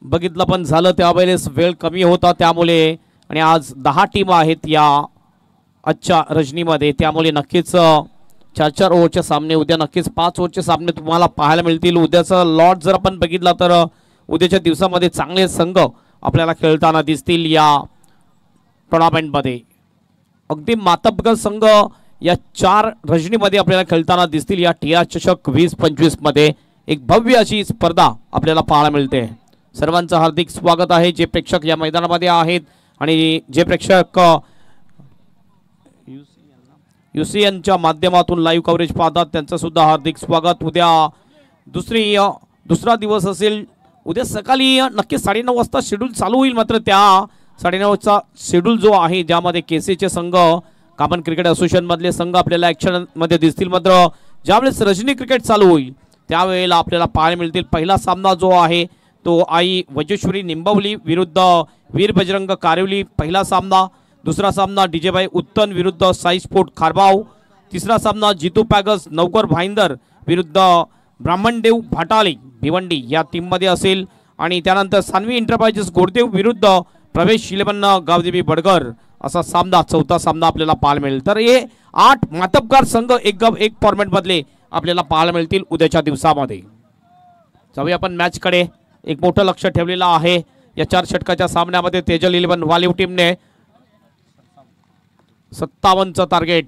बघितलं पण झालं त्यावेळेस वेळ कमी होता, त्यामुळे आणि आज 10 टीम आहेत या आजच्या रजनीमध्ये, त्यामुळे नक्कीच 4-4 ओव्हरचे सामने उद्या नक्कीच 5 ओव्हरचे सामने तुम्हाला पाहायला मिळतील. उद्याचा लॉट जर आपण बघितला तर उद्याच्या दिवसामध्ये चांगले संघ आपल्याला खेळताना दिसतील या टुर्नामेंटमध्ये. अगदी मातब्बर संघ या 4 रजनीमध्ये आपल्याला खेळताना दिसतील. या TR चषक 2025 मध्ये एक भव्य अशी स्पर्धा आपल्याला पाहायला मिळते. सर्वांचं हार्दिक स्वागत आहे जे प्रेक्षक या मैदानामध्ये आहेत आणि जे प्रेक्षक UCNच्या माध्यमातून लाईव्ह कव्हरेज पाहतात त्यांचं सुद्धा हार्दिक स्वागत. उद्या दुसरा दिवस असेल. उद्या सकाळी नक्की 9:30 वाजता शेड्यूल चालू होईल, मात्र त्या 9:30चा शेड्यूल जो आहे ज्यामध्ये केसीचे संघ कामन क्रिकेट असोसिएशन मधले संघ आपल्याला ऍक्शन मध्ये दिसतील, मात्र ज्यावेळेस रजनी क्रिकेट चालू होईल त्यावेळेला आपल्याला पाहायला मिळतील. पहिला सामना जो आहे तो आई वजेश्वरी निंबवली विरुद्ध वीर बजरंग कारिवली पहिला सामना. दुसरा सामना डीजेबाई उत्तन विरुद्ध साई स्पोर्ट खारबाव. तिसरा सामना जितू पॅगस नवकर भाईंदर विरुद्ध ब्राह्मणदेव भाटाली भिवंडी या टीममध्ये असेल. आणि त्यानंतर सान्वी एंटरप्राइजेस गोडदेव विरुद्ध प्रवेश 11 गावदेवी बडगर असा सामना चौथा सामना आपल्याला पाहायला मिळेल. तर हे 8 मातब्बर संघ एक फॉर्मॅटमधले आपल्याला पाहायला मिळतील उद्याच्या दिवसामध्ये. जाऊया आपण मॅचकडे. एक मोठं लक्ष ठेवलेलं आहे या 4 षटकाच्या सामन्यामध्ये. तेजल 11 वालीव टीमने 57चं टार्गेट.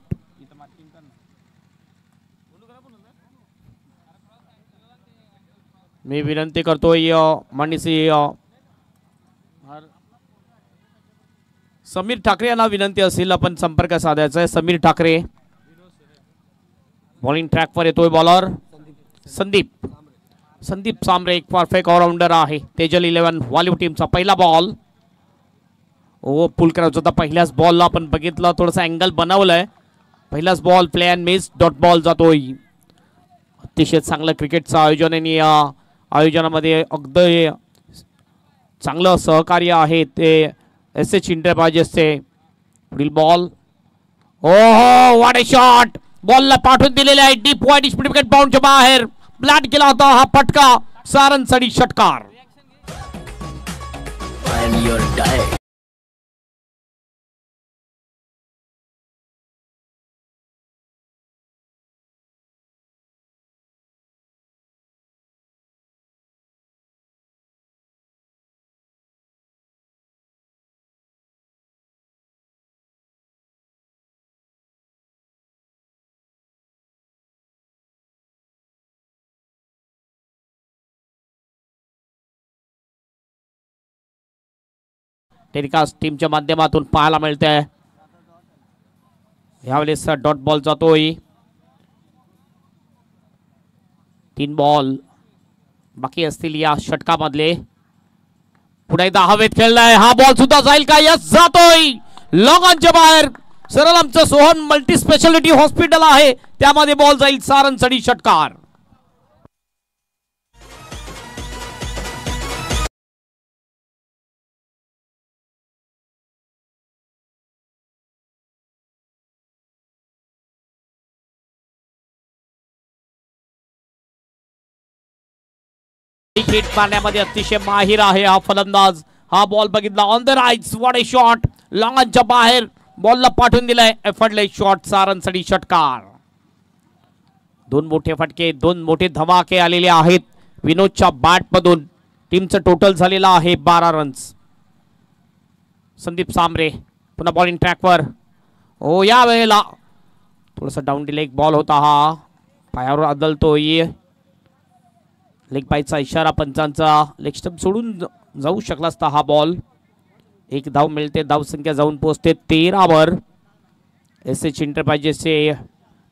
मी विनंती करतोय माननीय समीर ठाकरे यांना विनंती असेल आपण संपर्क साधायचा आहे. समीर ठाकरे बॉलिंग ट्रॅकवर येतोय. बॉलर संदीप सांबरे एक परफेक्ट ऑलराऊंडर आहे. तेजल 11 वालीव टीमचा पहिला बॉल. पुल करायचा होता पहिल्याच बॉलला. आपण बघितलं थोडासा अँगल बनवलाय. पहिलाच ball play and miss dot ball जातोय. अतिशय चांगलं क्रिकेटचं आयोजन आणि या आयोजनामध्ये अगदी चांगलं सहकार्य आहे ते SH एंटरप्राइजेसचे. पुढील बॉल. ओहो व्हॉट अ शॉट. बॉलला पाठवून दिलेले आहे डीप वाईड स्पीड विकेट बाउंडच्या बाहेर ब्लॅट केला होता हा फटका. सारनसडी षटकार. टेलिकास्ट टीमच्या माध्यमातून पाहायला मिळते. यावेळेस डॉट बॉल जातोय. 3 बॉल बाकी असतील या षटकामधले. पुढे एकदा हवेत खेळलाय. हा बॉल सुद्धा जाईल का. यस जातोय लॉंगॉनच्या बाहेर. सरळ आमचं सोहन मल्टी स्पेशालिटी हॉस्पिटल आहे त्यामध्ये बॉल जाईल. सारनसडी षटकार. हिट मारण्यामध्ये अतिशय माहिर आहे हा फलंदाज. हा बॉल बघितला on the right. What a shot. लॉंगॉनच्या बाहेर बॉलला पाठवून दिलाय. Effortless shot. सारनसडी षटकार. 2 मोठे फटके 2 मोठे धमाके आलेले आहेत विनोदच्या बॅट मधून. टीमचं टोटल झालेलं आहे 12 रन्स. संदीप सांबरे पुन्हा बॉलिंग ट्रॅकवर. हो या वेळेला थोडासा डाऊन डिले एक बॉल होता हा. पायावर आदलतोय. लेग पायचा इशारा पंचांचा. लेग स्टंप सोडून जाऊ शकला असता हा बॉल. 1 धाव मिळते. धाव संख्या जाऊन पोहोचते 13 वर. SH एंटरप्राइजेसचे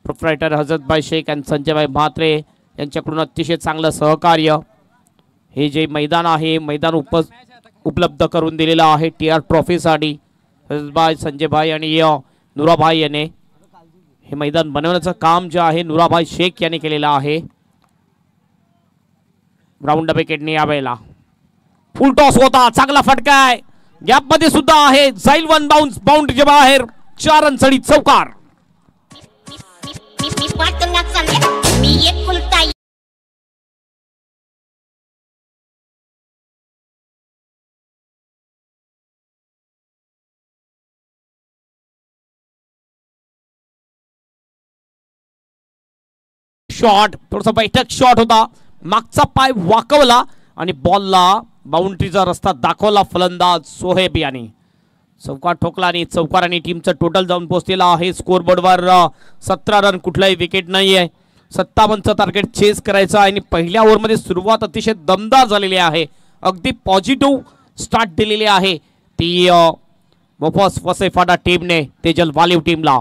प्रोप्रायटर हजरतभाई शेख आणि संजयभाई म्हात्रे यांच्याकडून अतिशय चांगलं सहकार्य. हे जे मैदान आहे मैदान उपलब्ध करून दिलेलं आहे TR ट्रॉफीसाठी. हजरतभाई संजयभाई आणि नुराभाई याने हे मैदान बनवण्याचं काम जे आहे नुराभाई शेख यांनी केलेलं आहे. राऊंड विकेटने यावेळेला फुल टॉस होता. चांगला फटका आहे. गॅप मध्ये सुद्धा आहे. जाईल 1 बाउन्स बाउंड्रीच्या बाहेर. 4 रनसडी चौकार. मी पाटला चालले मी एकुलता शॉट थोडासा बैठक शॉट होता, मागचा पाय वाकवला आणि बॉलला बाउंड्रीचा रस्ता दाखवला फलंदाज सोहेब याने. चौकार ठोकला आणि चौकाराने टीमचं टोटल जाऊन पोहोचलेला आहे स्कोरबोर्डवर 17 रन, कुठलाही विकेट नाही आहे. 57चं टार्गेट चेस करायचं आणि पहिल्या ओव्हरमध्ये सुरुवात अतिशय दमदार झालेली आहे. अगदी पॉझिटिव्ह स्टार्ट दिलेली आहे ती मोफस वसईफाटा टीमने तेजल वालीव टीमला.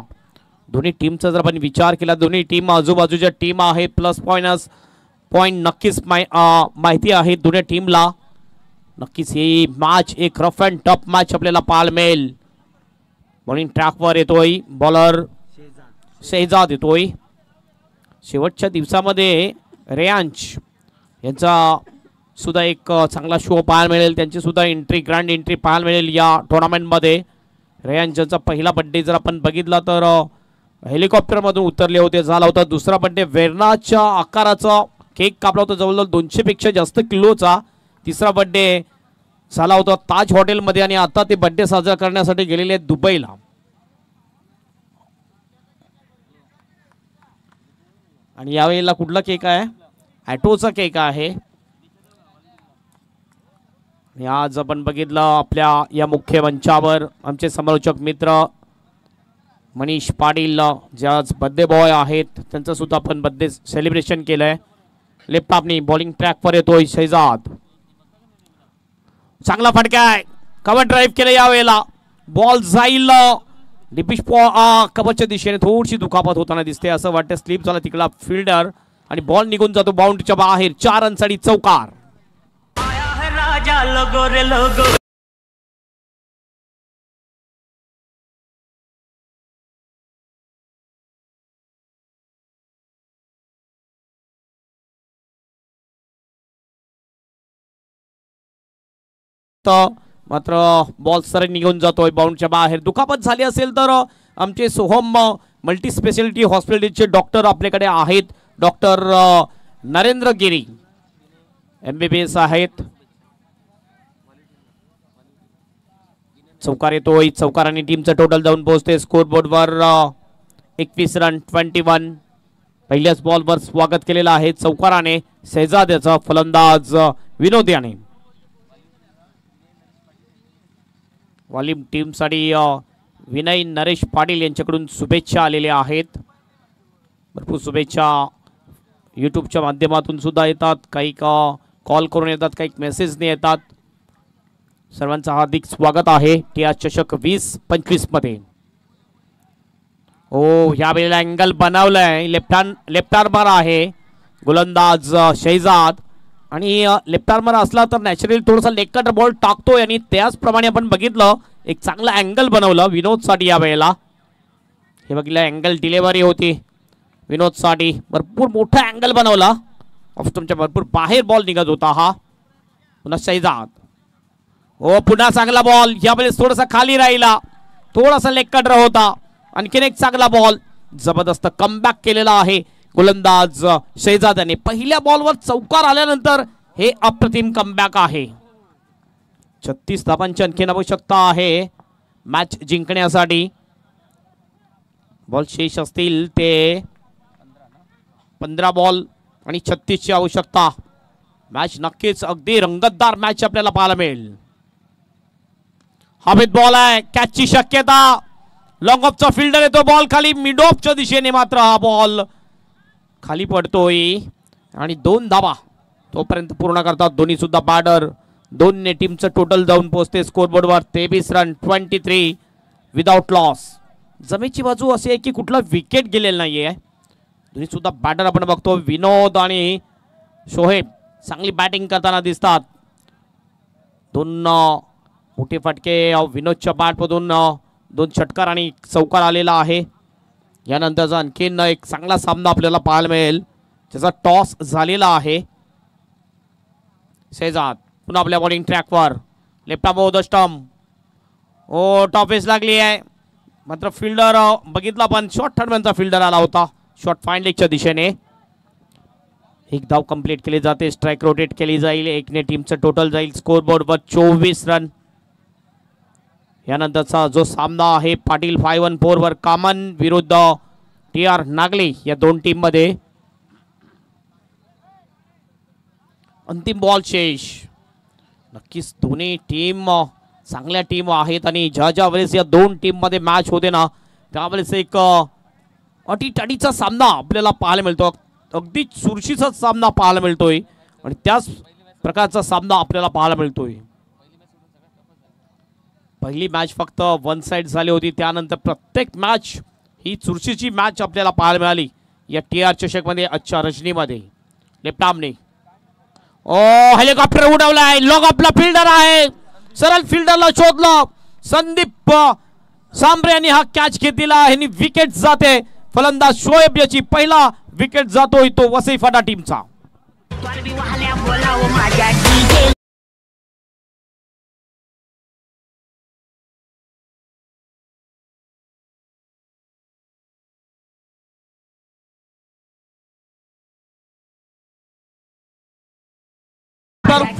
दोन्ही टीमचा जर आपण विचार केला, दोन्ही टीम आजूबाजूच्या टीम आहे, प्लस पॉईंट नक्कीच माहिती आहे दोन्ही टीमला. नक्कीच ही मॅच एक रफ अँड टफ मॅच आपल्याला पाहायला मिळेल. बॉलिंग ट्रॅकवर येतोय बॉलर शेहजाद येतोय. शेवटच्या दिवसामध्ये रेयांश यांचा सुद्धा एक चांगला शो पाहायला मिळेल, त्यांची सुद्धा ग्रँड एंट्री पाहायला मिळेल या टुर्नामेंटमध्ये. रेयांशचा पहिला बड्डे जर आपण बघितला तर हेलिकॉप्टरमधून उतरले होते, झाला होता. दुसरा बड्डे वेर्नाच्या आकाराचा केक कापला होता जवळजवळ 200 पेक्षा जास्त किलोचा. तिसरा बड्डे झाला होता ताज हॉटेलमध्ये आणि आता ते बड्डे साजरा करण्यासाठी गेलेले आहेत दुबईला. आणि यावेळेला कुठला केक आहे? ॲटोचा केक आहे. आज आपण बघितलं आपल्या या मुख्य मंचावर आमचे समालोचक मित्र मनीष पाटील जे आज बर्थडे बॉय आहेत, त्यांचं सुद्धा आपण बर्थडे सेलिब्रेशन केलंय. लेफ्ट आपनी बॉलिंग ट्रॅकवर येतोय शेहजाद. चांगला फटका आहे, कव्हर ड्राईव्ह केलं यावेळेला. बॉल जाईल डिपिश कव्हरच्या दिशेने, थोडीशी दुखापत होताना दिसते असं वाटतं. स्लिप झाला तिकडला फिल्डर आणि बॉल निघून जातो बाउंड्रीच्या बाहेर. 4 रनसाठी चौकार. मात्र बॉल सर निघून जातोय बाउंडच्या बाहेर. दुखापत झाली असेल तर आमचे सोहम मल्टी स्पेशालिटी हॉस्पिटलचे डॉक्टर आपल्याकडे आहेत. डॉक्टर नरेंद्र गिरी MBBS आहेत. चौकार येतोय, चौकाराने टीमचं टोटल जाऊन पोहोचते स्कोरबोर्डवर 21 रन 21. पहिल्याच बॉलवर स्वागत केलेलं आहे चौकाराने शेहजाद याचा, फलंदाज विनोद याने. वालीम टीमसाठी विनय नरेश पाटील यांच्याकडून शुभेच्छा आलेल्या आहेत. भरपूर शुभेच्छा यूट्यूबच्या माध्यमातून सुद्धा येतात, काही कॉल करून येतात, काही मेसेजने येतात. सर्वांचं हार्दिक स्वागत आहे टीआर चषक 2025 मध्ये. हो, यावेळेला अँगल बनवलाय, लेफ्ट आर्मर आहे गोलंदाज शेहजाद. आणि लेफ्ट आर्मर असला तर नॅचरली थोडासा लेग कटर बॉल टाकतोय आणि त्याचप्रमाणे आपण बघितलं एक चांगला अँगल बनवलं विनोदसाठी यावेळेला. हे बघितलं अँगल डिलेव्हरी होती विनोदसाठी, भरपूर मोठा अँगल बनवला. ऑफस्टमच्या भरपूर बाहेर बॉल निघत होता हा. पुन्हा शेहजाद, हो पुन्हा चांगला बॉल. यावेळेस थोडासा खाली राहिला, थोडासा लेग कटर होता. आणखीन एक चांगला बॉल, जबरदस्त कमबॅक केलेला आहे गोलंदाज शेहजाद याने. पहिल्या बॉलवर चौकार आल्यानंतर हे अप्रतिम कमबॅक आहे. 36 धावांची आणखीन आवश्यकता आहे मॅच जिंकण्यासाठी. बॉल शेष असतील ते 15 बॉल आणि 36 ची आवश्यकता. मॅच नक्कीच अगदी रंगतदार मॅच आपल्याला पाहायला मिळेल. हवेत बॉल आहे, कॅचची शक्यता. लॉंग ऑफचा फिल्डर येतो, बॉल खाली मिड ऑफच्या दिशेने, मात्र हा बॉल खाली पडतोय आणि 2 धावा तोपर्यंत पूर्ण करतात दोन्ही सुद्धा बॅटर. दोन्ही टीमचं टोटल जाऊन पोहोचते स्कोरबोर्डवर 23 रन 23 विदाउट लॉस. जमेची बाजू अशी आहे की कुठला विकेट गेलेला नाहीये. दोन्ही सुद्धा बॅटर आपण बघतो, विनोद आणि शोहेब चांगली बॅटिंग करताना दिसतात. 2 मोठे फटके विनोदच्या बॅटमधून, 2 षटकार आणि चौकार आलेला आहे. यानंतरचा आणखीन एक चांगला सामना आपल्याला पाहायला मिळेल, ज्याचा टॉस झालेला आहे. शेहजाद पुन्हा आपल्या बॉलिंग ट्रॅकवर, लेफ्ट अबोव द स्टंप. ओ टॉपेस लागली आहे, मात्र फिल्डर बघितला पण शॉर्ट थर्डमॅनचा फिल्डर आला होता शॉट फाईन लेगच्या दिशेने. एक धाव कंप्लीट केली जाते. स्ट्राईक रोटेट केली जाईल. एकने टीमचं टोटल जाईल स्कोरबोर्डवर 24 रन. यानंतरचा जो सामना आहे पाटील 514 वर कामन विरुद्ध TR नागले या दोन टीम मध्ये. अंतिम बॉल शेष. नक्कीच दोन्ही टीम चांगल्या टीम आहेत आणि ज्या वेळेस या दोन टीम मध्ये मॅच होते ना त्यावेळेस एक अटीतटीचा सामना आपल्याला पाहायला मिळतो. अगदी चुरशीचा सामना पाहायला मिळतोय आणि त्याच प्रकारचा सामना आपल्याला पाहायला मिळतोय. पहिली मॅच फक्त वन साइड झाली होती. त्यानंतर प्रत्येक मॅच ही चुरशीची मॅच आपल्याला पाहायला मिळाली या TR चषकमध्ये आजच्या रजनीमध्ये. लेफ्ट आर्मने हेलिकॉप्टर उडवलाय. लॉग आपला फिल्डर आहे. सरळ फिल्डरला शोधलं. संदीप सांबरे यांनी हा कॅच घेतलेला आहे. विकेट जाते. फलंदाज शोएब याची पहिला विकेट जातोय तो वसई फाटा टीमचा.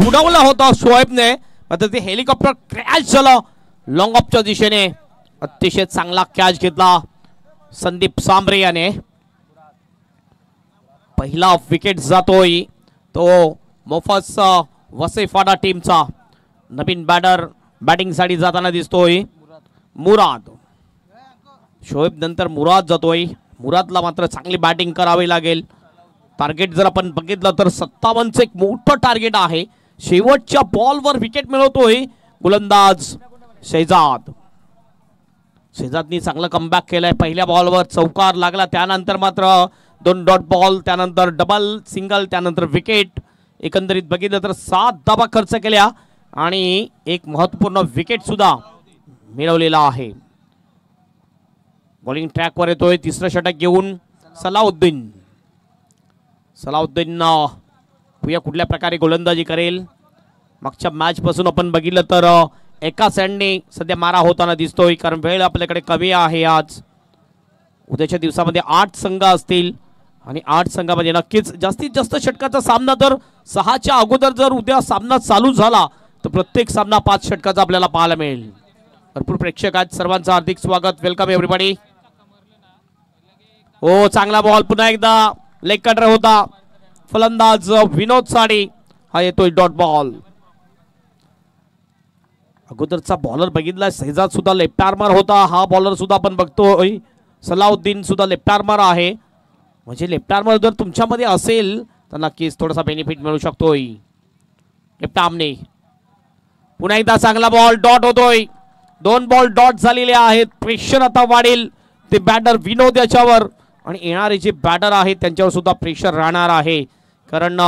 उडवला होता शोएबने. आता ते हेलिकॉप्टर क्रॅश झालं लॉंग ऑफच्या दिशेने. अतिशय चांगला कॅच घेतला संदीप सांबरे याने. पहिला विकेट जातोय तो मोफत वसई फाटा टीमचा. नवीन बॅटर बॅटिंग साठी जाताना दिसतोय मुराद. शोएब नंतर मुराद जातोय. मुरादला मात्र चांगली बॅटिंग करावी लागेल. टार्गेट जर आपण बघितलं तर 57चं एक मोठं टार्गेट आहे. शेवटच्या बॉलवर विकेट मिळवतोय गोलंदाज शेजाद. शेजादनी चांगला कमबॅक केलाय. पहिल्या बॉलवर चौकार लागला. त्यानंतर मात्र 2 डॉट बॉल, त्यानंतर डबल सिंगल, त्यानंतर विकेट. एकंदरीत बघितलं तर 7 धावा खर्च केल्या आणि एक महत्त्वपूर्ण विकेट सुद्धा मिळवलेला आहे. बॉलिंग ट्रॅकवर येतोय. तिसरं षटक घेऊन सलाउद्दीन. सलाउद्दीन कुठल्या प्रकारे गोलंदाजी करेल. मागच्या मॅच पासून आपण बघितलं तर एका सँडने सध्या मारा होताना दिसतोय कारण वेळ आपल्याकडे कमी आहे. आज उद्याच्या दिवसामध्ये 8 संघ असतील आणि 8 संघामध्ये नक्कीच जास्तीत जास्त षटकाचा सामना तर 6च्या अगोदर जर उद्या सामना चालू झाला तर प्रत्येक सामना 5 षटकाचा आपल्याला पाहायला मिळेल. भरपूर प्रेक्षक आहेत. सर्वांचं हार्दिक स्वागत. Welcome everybody. हो चांगला बॉल पुन्हा एकदा लेग कटर होता. फलंदाज विनोद साडी हा येतोय डॉट बॉल. अगोदरचा बॉलर बघितला शेजाद सुद्धा लेफ्ट आर्मर होता. हा बॉलर सुद्धा आपण बघतोय सलाउद्दीन सुद्धा लेफ्ट आर्मर आहे. म्हणजे लेफ्ट आर्मर जर तुमच्यामध्ये असेल तर नक्कीच थोडासा बेनिफिट मिळू शकतोय. लेफ्ट आर्मने पुन्हा एकदा चांगला बॉल डॉट होतोय. 2 बॉल डॉट झालेले आहेत. प्रेशर आता वाढेल ते बॅटर विनोद याच्यावर आणि येणारे जे बॅटर आहेत त्यांच्यावर सुद्धा प्रेशर राहणार आहे. कारण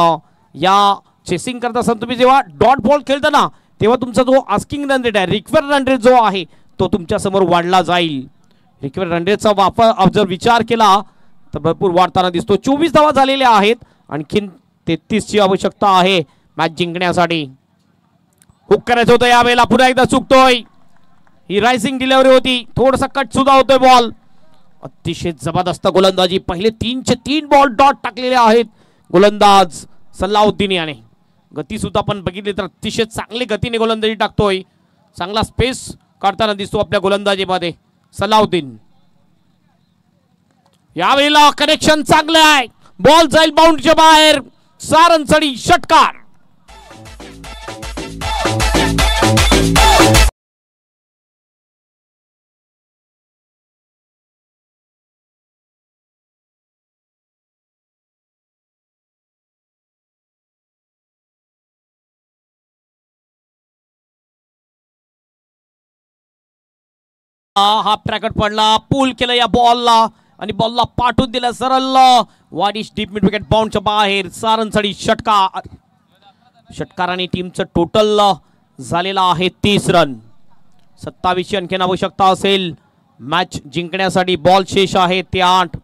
या चेसिंग करत असताना तुम्ही जेव्हा डॉट बॉल खेळता ना तेव्हा तुमचा जो आस्किंग रन रेट आहे, रिक्वायर्ड रन रेट जो आहे तो तुमच्या समोर वाढला जाईल. रिक्वायर्ड रन रेटचा वापर जर विचार केला तर भरपूर वाढताना दिसतो. 24 धावा झालेल्या आहेत. आणखीन 33ची आवश्यकता आहे मॅच जिंकण्यासाठी. हुक करायचं होतं यावेळेला. पुन्हा एकदा चुकतोय. ही रायसिंग डिलिव्हरी होती. थोडासा कट सुद्धा होतोय बॉल. अतिशय जबरदस्त गोलंदाजी. पहिले 3चे 3 बॉल डॉट टाकलेले आहेत गोलंदाज सलाउद्दीन याने. गती सुद्धा आपण बघितली तर अतिशय चांगली गतीने गोलंदाजी टाकतोय. चांगला स्पेस काढताना दिसतो आपल्या गोलंदाजीमध्ये सलाउद्दीन. यावेळेला कनेक्शन चांगलं आहे. बॉल जाईल बाउंड्रीच्या बाहेर. सारंगसडी षटकार. हा प्रॅकेट पडला. पूल केलं या बॉलला आणि बॉलला पाठवून दिला सरळ वाडिश डीप मिड विकेट बाउंडच्या बाहेर. सारंगसडी षटकार. षटकाराने टीमचं टोटल झालेला आहे 30 रन. 27ची आणखीन आवश्यकता असेल मॅच जिंकण्यासाठी. बॉल शेष आहे ते 8.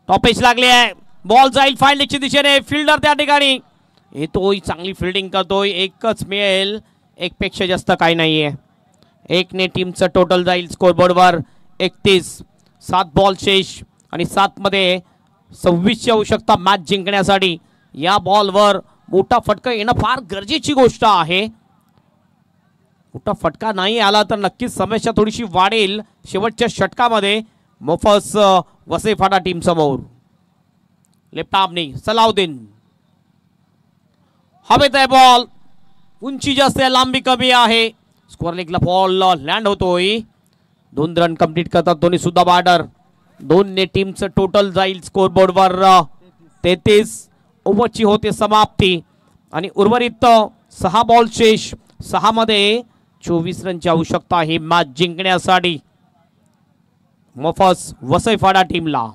टॉपेज लागले आहे. बॉल जाईल फाईन लेगच्या दिशेने. फिल्डर त्या ठिकाणी येतोय. चांगली फिल्डिंग करतोय. एकच मिळेल. एकपेक्षा जास्त काही नाहीये. एकने टीमचं टोटल जाईल स्कोरबोर्डवर 31. 7 बॉल शेष आणि 7 मध्ये 26ची आवश्यकता मॅच जिंकण्यासाठी. या बॉलवर मोठा फटका येणं फार गरजेची गोष्ट आहे. मोठा फटका नाही आला तर नक्कीच समस्या थोडीशी वाढेल शेवटच्या षटकामध्ये. मोफस वसईफाटा टीम समोर. लेफ्ट आर्मनी सलाउद्दीन. हवेत आहे बॉल, उंची जास्त आहे, लांबी कमी आहे. स्कोअर लेगला बॉल लँड होतोय. 2 रन कंप्लीट करतात दोन्ही सुद्धा बॅटर. 2 टीमचं टोटल जाईल स्कोर बोर्डवर 33. ओव्हरची होते समाप्ती आणि उर्वरित 6 बॉल शेष. 6 मध्ये 24 रनची आवश्यकता आहे मॅच जिंकण्यासाठी मोफस वसईफाडा टीमला.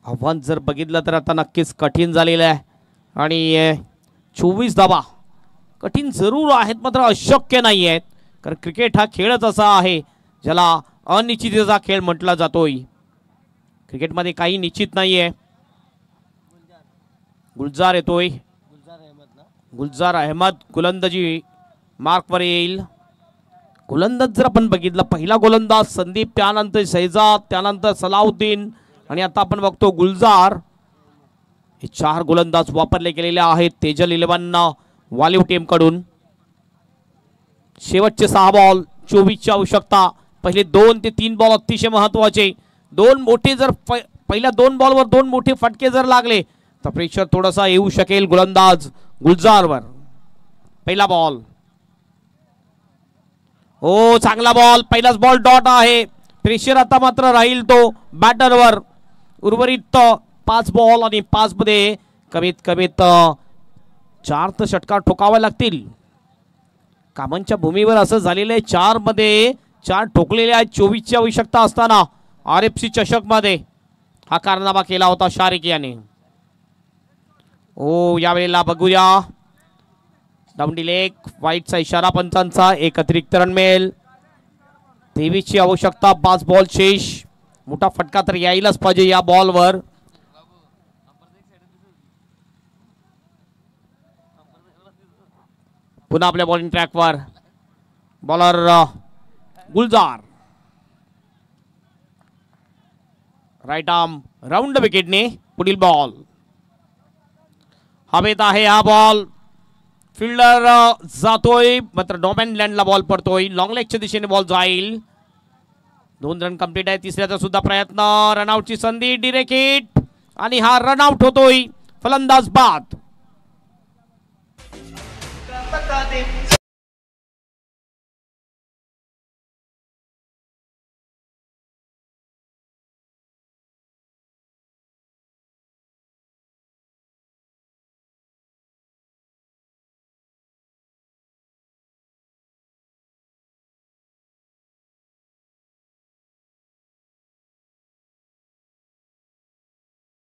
आव्हान जर बघितलं तर आता नक्कीच कठीण झालेलं आहे आणि 24 धावा कठीण जरूर आहेत मात्र अशक्य नाही आहेत. कारण क्रिकेट हा खेळच असा आहे ज्याला अनिश्चिततेचा खेळ म्हटला जातोय. क्रिकेटमध्ये काही निश्चित नाहीये. गुलजार येतोय. गुलजार अहमद गोलंदाजी मार्कवर येईल. गोलंदाज जर आपण बघितलं, पहिला गोलंदाज संदीप, त्यानंतर शहजाद, त्यानंतर सलाउद्दीन आणि आता आपण बघतो गुलजार. हे 4 गोलंदाज वापरले गेलेले आहेत तेजल 11 वालीव टीम कडून. शेवटचे 6 बॉल 24ची आवश्यकता. पहिले 2 ते 3 बॉल अतिशय महत्वाचे. 2 मोठे जर पहिल्या 2 बॉलवर 2 मोठे फटके जर लागले तर प्रेशर थोडासा येऊ शकेल गोलंदाज गुलजारवर. पहिला बॉल, हो चांगला बॉल, पहिलाच बॉल डॉट आहे. प्रेशर आता मात्र राहील तो बॅटरवर. उर्वरित 5 बॉल आणि 5 मध्ये कमीत कमीत 4 तर षटकार ठोकावे लागतील. कामांच्या भूमीवर असं झालेलं आहे. 4 मध्ये 4 ठोकलेले आहेत 24ची आवश्यकता असताना. RFC चषक मध्ये हा कारनामा केला होता शारिक याने. ओ यावेळेला बघूया डाऊन लेग, वाईटचा इशारा पंचांचा. 1 अतिरिक्त रन मिळेल. 23ची आवश्यकता, 5 बॉल शेष. मोठा फटका तर यायलाच पाहिजे या बॉलवर. पुन्हा आपल्या बॉलिंग ट्रॅकवर bowler Gulzar. Right arm round विकेटने. पुढील बॉल हवेत आहे. हा बॉल फिल्डर जातोय मात्र डॉमॅन लँडला बॉल पडतोय. लॉंग लेगच्या दिशेने बॉल जाईल. 2 रन कंप्लीट आहे. तिसऱ्याचा सुद्धा प्रयत्न. रनआउटची संधी, डिरेक्ट हिट आणि हा रनआउट होतोय. फलंदाज बाद.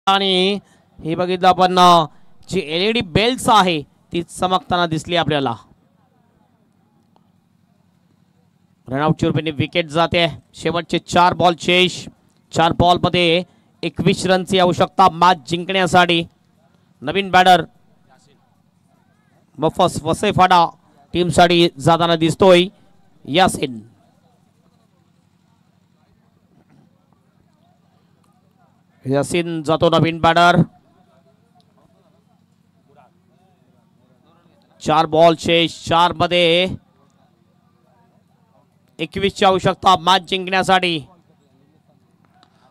आणि हे बघितलं आपण जी LED बेल्स आहे ती चमकताना दिसली आपल्याला. रनआउटच्या रूपाने विकेट जाते. शेवटचे 4 बॉल शेष. 4 बॉल मध्ये 21 रनची आवश्यकता मॅच जिंकण्यासाठी. नवीन बॅटर मोफस वसईफाटा टीमसाठी जाताना दिसतोय यासिन. यासिन जातो नवीन बॅटर. 4 बॉल शेष. 4 मध्ये 21ची आवश्यकता मॅच जिंकण्यासाठी.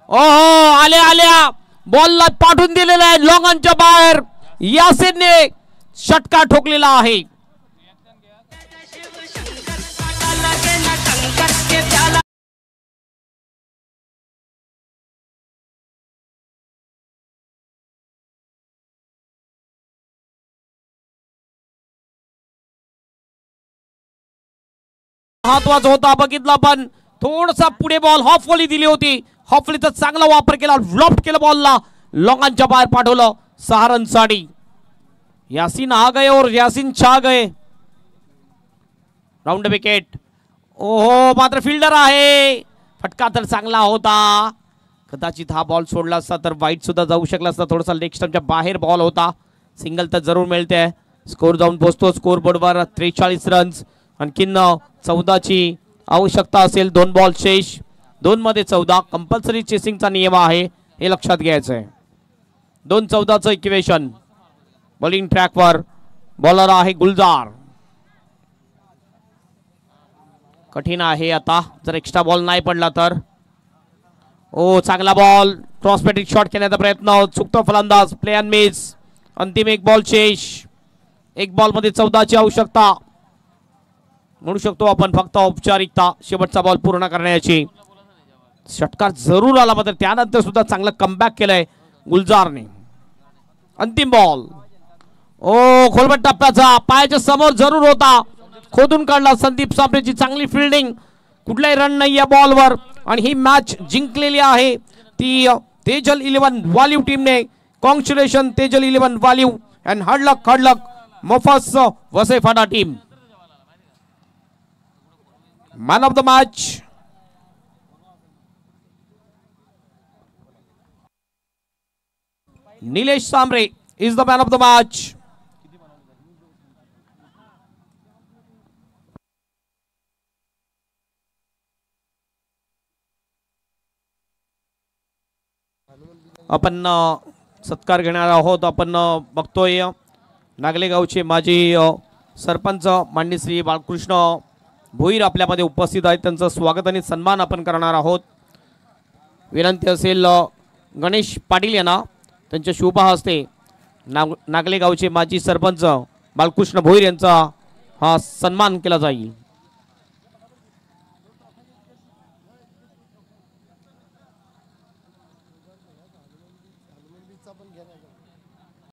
ओहो आल्या बॉलला पाठवून दिलेला आहे लॉंगॉनच्या बाहेर. यासिनने षटकार ठोकलेला आहे. महत्वाचा होता. बघितला पण थोडासा पुढे बॉल हाफ वॉली दिली होती. हाफ वॉलीचा चांगला वापर केला. लॉफ्ट केला बॉलला. लॉंगांच्या बाहेर पाठवलं 6 रनसाठी. यासिन आ गए और यासिन छा गए. Round wicket. ओहो मात्र फिल्डर आहे. फटका तर चांगला होता. कदाचित हा बॉल सोडला असता तर वाईट सुद्धा जाऊ शकला असता. थोडासा लेग स्टंपच्या बाहेर बॉल होता. सिंगल तर जरूर मिळते. स्कोर जाऊन पोहोचतो स्कोर बोर्डवर 43 रन्स. आणखीन 14ची आवश्यकता असेल. 2 बॉल शेष. 2 मध्ये 14 कंपल्सरी चेसिंगचा नियम आहे, हे लक्षात घ्यायचं आहे. 2-14चं इक्वेशन. बॉलिंग ट्रॅकवर बॉलर आहे गुलजार. कठीण आहे आता, जर एक्स्ट्रा बॉल नाही पडला तर. ओ चांगला बॉल, क्रॉसपॅटिक शॉट खेळण्याचा प्रयत्न, चुकतो फलंदाज, प्ले अँड मिस. अंतिम एक बॉल शेष. एक बॉल मध्ये 14ची आवश्यकता म्हणू शकतो आपण, फक्त औपचारिकता शेवटचा बॉल पूर्ण करण्याची. षटकार जरूर आला, मात्र त्यानंतर सुद्धा चांगलं कमबॅक केलंय गुलजारने. अंतिम बॉल. ओ खोलबट टप्प्याचा, पायाच्या समोर जरूर होता, खोदून काढला. संदीप सांबरेची चांगली फिल्डिंग, कुठलाही रन नाही या बॉलवर आणि ही मॅच जिंकलेली आहे ती तेजल 11 वालीव टीमने. Congratulations Tejal 11 Valiv and hard luck Mofas Vasai Phata team. Man of the match Nilesh Sambare is the man of the match. आपण सत्कार घेणार आहोत. आपण बघतोय नागलेगावचे माजी सरपंच माननीय श्री बाळकृष्ण भोईर आपल्यामध्ये उपस्थित आहेत. त्यांचं स्वागत आणि सन्मान आपण करणार आहोत. विनंती असेल गणेश पाटील यांना त्यांच्या शुभ हस्ते नागलेगावचे माजी सरपंच बाळकृष्ण भोईर यांचा हा सन्मान केला जाईल.